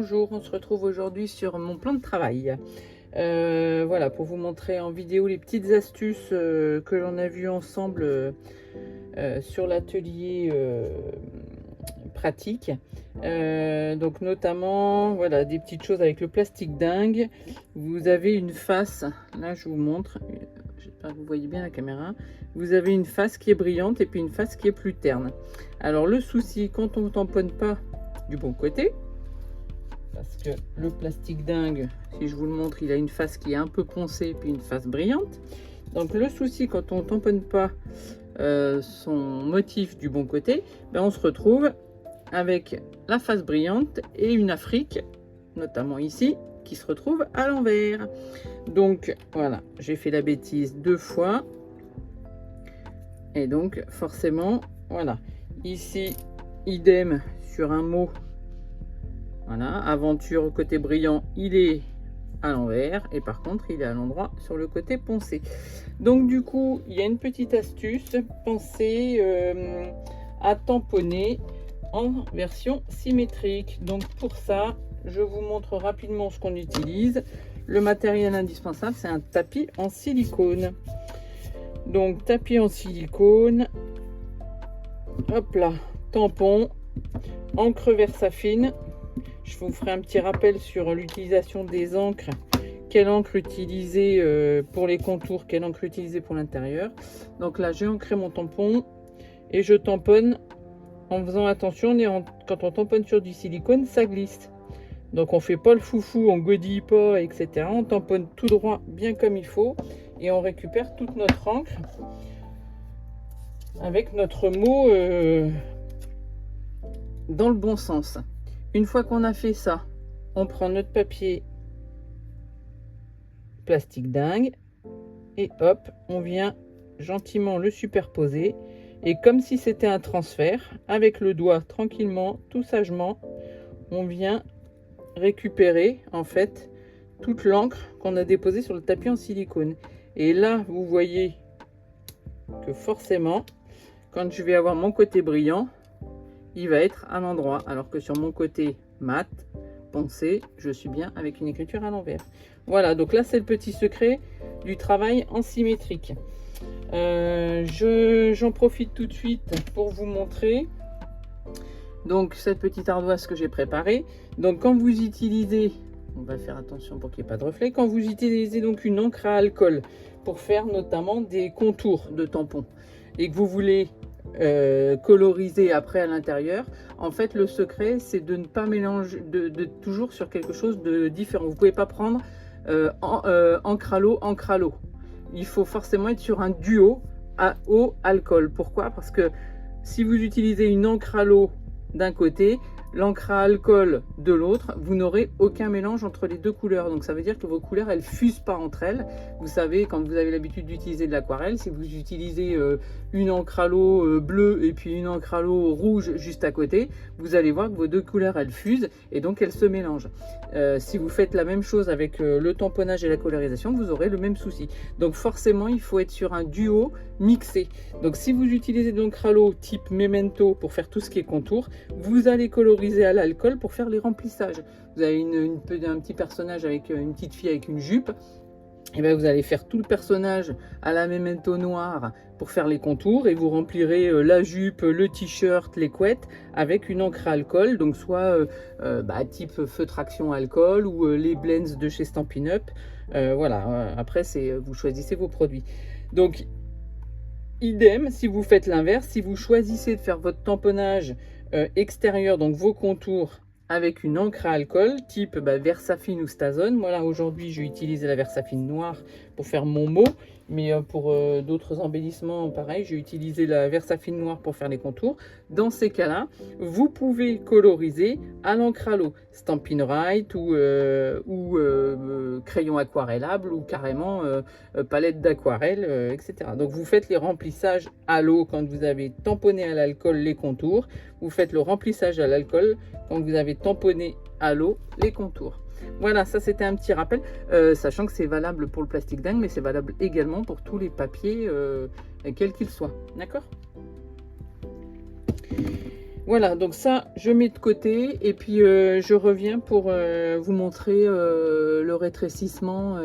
bonjour, on se retrouve aujourd'hui sur mon plan de travail. Voilà, pour vous montrer en vidéo les petites astuces que l'on a vues ensemble sur l'atelier pratique. Donc notamment, voilà, des petites choses avec le plastique dingue. Vous avez une face, là je vous montre, j'espère que vous voyez bien la caméra. Vous avez une face qui est brillante et puis une face qui est plus terne. Alors le souci, quand on ne tamponne pas du bon côté, parce que le plastique dingue, si je vous le montre, il a une face qui est un peu poncée puis une face brillante. Donc le souci, quand on ne tamponne pas son motif du bon côté, ben, on se retrouve avec la face brillante et une Afrique, notamment ici, qui se retrouve à l'envers. Donc voilà, j'ai fait la bêtise 2 fois. Et donc forcément, voilà, ici, idem sur un mot. Voilà, aventure côté brillant, il est à l'envers et par contre il est à l'endroit sur le côté poncé. Donc du coup il y a une petite astuce, pensez à tamponner en version symétrique. Donc pour ça je vous montre rapidement ce qu'on utilise. Le matériel indispensable, c'est un tapis en silicone. Donc tapis en silicone, hop là, tampon, encre Versafine. Je vous ferai un petit rappel sur l'utilisation des encres. Quelle encre utiliser pour les contours, quelle encre utiliser pour l'intérieur. Donc là, j'ai ancré mon tampon et je tamponne en faisant attention. Quand on tamponne sur du silicone, ça glisse. Donc on fait pas le foufou, on godille pas, etc. On tamponne tout droit, bien comme il faut. Et on récupère toute notre encre avec notre mot dans le bon sens. Une fois qu'on a fait ça, on prend notre papier plastique dingue et hop, on vient gentiment le superposer. Et comme si c'était un transfert, avec le doigt tranquillement, tout sagement, on vient récupérer en fait toute l'encre qu'on a déposée sur le tapis en silicone. Et là, vous voyez que forcément, quand je vais avoir mon côté brillant, il va être à l'endroit, alors que sur mon côté mat, poncé, je suis bien avec une écriture à l'envers. Voilà, donc là c'est le petit secret du travail en symétrique. J'en profite tout de suite pour vous montrer donc cette petite ardoise que j'ai préparée. Donc quand vous utilisez, on va faire attention pour qu'il n'y ait pas de reflet, quand vous utilisez donc une encre à alcool pour faire notamment des contours de tampons et que vous voulez coloriser après à l'intérieur, en fait le secret c'est de ne pas mélanger, de toujours sur quelque chose de différent. Vous pouvez pas prendre encre à l'eau, il faut forcément être sur un duo à eau alcool. Pourquoi? Parce que si vous utilisez une encre à l'eau d'un côté, l'encre à alcool de l'autre, vous n'aurez aucun mélange entre les deux couleurs. Donc ça veut dire que vos couleurs, elles fusent pas entre elles. Vous savez, quand vous avez l'habitude d'utiliser de l'aquarelle, si vous utilisez une encre à l'eau bleue et puis une encre à l'eau rouge juste à côté, vous allez voir que vos deux couleurs, elles fusent et donc elles se mélangent. Si vous faites la même chose avec le tamponnage et la colorisation, vous aurez le même souci. Donc forcément, il faut être sur un duo mixé. Donc si vous utilisez de l'encre à l'eau type Memento pour faire tout ce qui est contour, vous allez coloriser à l'alcool pour faire les remplissages. Vous avez un petit personnage avec une petite fille avec une jupe, et bien vous allez faire tout le personnage à la Memento noire pour faire les contours et vous remplirez la jupe, le t-shirt, les couettes avec une encre à alcool, donc soit type feutre action alcool ou les blends de chez Stampin' Up. Voilà, après vous choisissez vos produits. Donc idem si vous faites l'inverse, si vous choisissez de faire votre tamponnage extérieur, donc vos contours avec une encre à alcool type Versafine ou Stazone. Moi là aujourd'hui j'ai utilisé la Versafine noire pour faire mon mot, mais pour d'autres embellissements pareil, j'ai utilisé la Versafine noire pour faire les contours. Dans ces cas là vous pouvez coloriser à l'encre à l'eau, Stampin' Right ou crayon aquarellable ou carrément palette d'aquarelle, etc. Donc vous faites les remplissages à l'eau quand vous avez tamponné à l'alcool les contours, vous faites le remplissage à l'alcool quand vous avez tamponné à l'eau les contours. Voilà, ça c'était un petit rappel, sachant que c'est valable pour le plastique dingue, mais c'est valable également pour tous les papiers, quels qu'ils soient. D'accord? Voilà, donc ça, je mets de côté et puis je reviens pour vous montrer le rétrécissement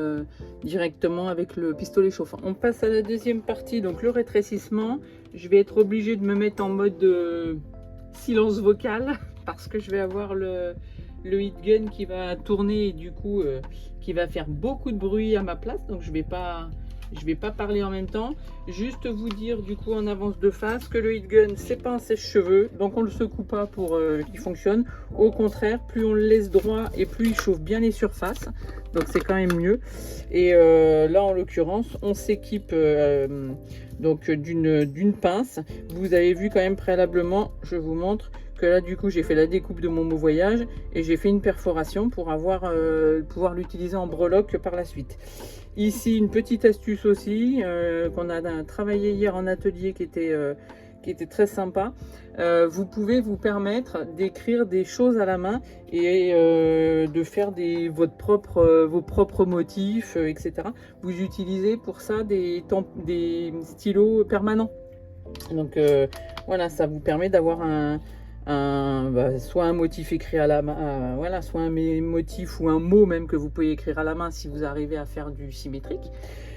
directement avec le pistolet chauffant. On passe à la deuxième partie, donc le rétrécissement. Je vais être obligée de me mettre en mode silence vocal parce que je vais avoir le heat gun qui va tourner et du coup qui va faire beaucoup de bruit à ma place, donc je vais pas parler en même temps. Juste vous dire du coup en avance de face que le heat gun c'est pas un sèche-cheveux, donc on le secoue pas pour qu'il fonctionne. Au contraire, plus on le laisse droit et plus il chauffe bien les surfaces, donc c'est quand même mieux. Et là en l'occurrence on s'équipe donc d'une pince. Vous avez vu quand même préalablement, je vous montre que là du coup j'ai fait la découpe de mon beau voyage et j'ai fait une perforation pour pouvoir l'utiliser en breloque par la suite. Ici une petite astuce aussi qu'on a travaillé hier en atelier qui était très sympa. Vous pouvez vous permettre d'écrire des choses à la main et de faire vos propres motifs, etc. Vous utilisez pour ça des stylos permanents. Donc voilà, ça vous permet d'avoir soit un motif écrit à la main, voilà, soit un motif ou un mot même que vous pouvez écrire à la main si vous arrivez à faire du symétrique.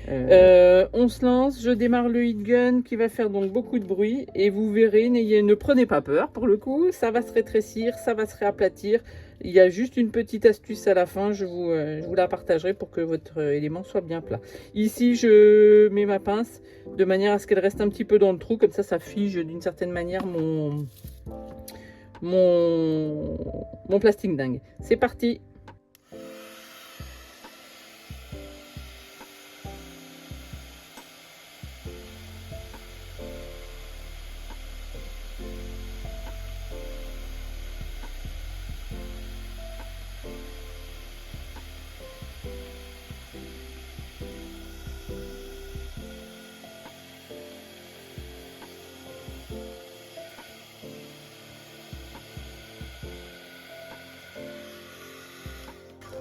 On se lance, je démarre le heat gun qui va faire donc beaucoup de bruit et vous verrez, ne prenez pas peur pour le coup, ça va se rétrécir, ça va se réaplatir. Il y a juste une petite astuce à la fin, je vous la partagerai pour que votre élément soit bien plat. Ici, je mets ma pince de manière à ce qu'elle reste un petit peu dans le trou, comme ça fige d'une certaine manière mon plastique dingue. C'est parti!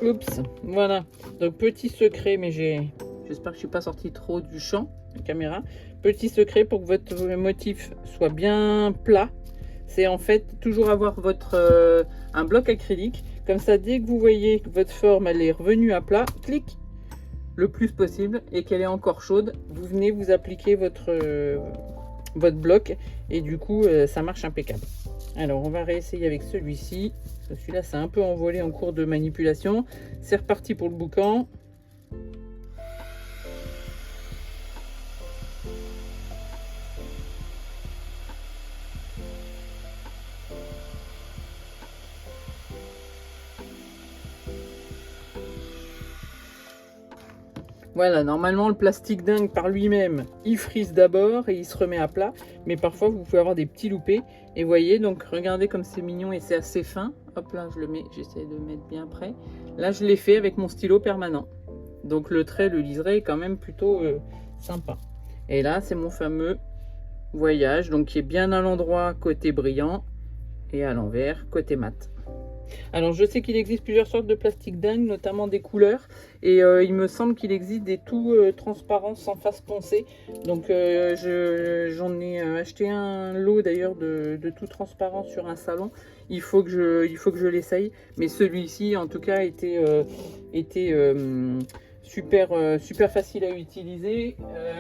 Oups, voilà. Donc petit secret, mais j'espère que je suis pas sorti trop du champ de caméra. Petit secret pour que votre motif soit bien plat, c'est en fait toujours avoir un bloc acrylique. Comme ça, dès que vous voyez que votre forme elle est revenue à plat, clic le plus possible et qu'elle est encore chaude, vous venez vous appliquer votre bloc et du coup ça marche impeccable. Alors on va réessayer avec celui-ci. Celui-là c'est un peu envolé en cours de manipulation. C'est reparti pour le boucan. Voilà, normalement le plastique dingue par lui-même, il frise d'abord et il se remet à plat. Mais parfois vous pouvez avoir des petits loupés. Et voyez, donc regardez comme c'est mignon et c'est assez fin. Hop là, je le mets, j'essaie de mettre bien près. Là je l'ai fait avec mon stylo permanent. Donc le trait, le liseré est quand même plutôt sympa. Et là c'est mon fameux voyage, donc qui est bien à l'endroit côté brillant et à l'envers côté mat. Alors je sais qu'il existe plusieurs sortes de plastique dingue, notamment des couleurs, et il me semble qu'il existe des tout transparents sans face poncée. Donc j'en ai acheté un lot d'ailleurs de tout transparent sur un salon. Il faut que je l'essaye, mais celui-ci en tout cas était super facile à utiliser.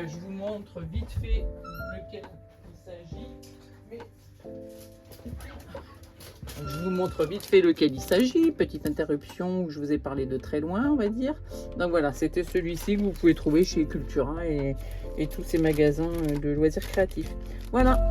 Je vous montre vite fait lequel il s'agit. Je vous montre vite fait lequel il s'agit. Petite interruption où je vous ai parlé de très loin, on va dire. Donc voilà, c'était celui-ci que vous pouvez trouver chez Cultura et tous ces magasins de loisirs créatifs. Voilà.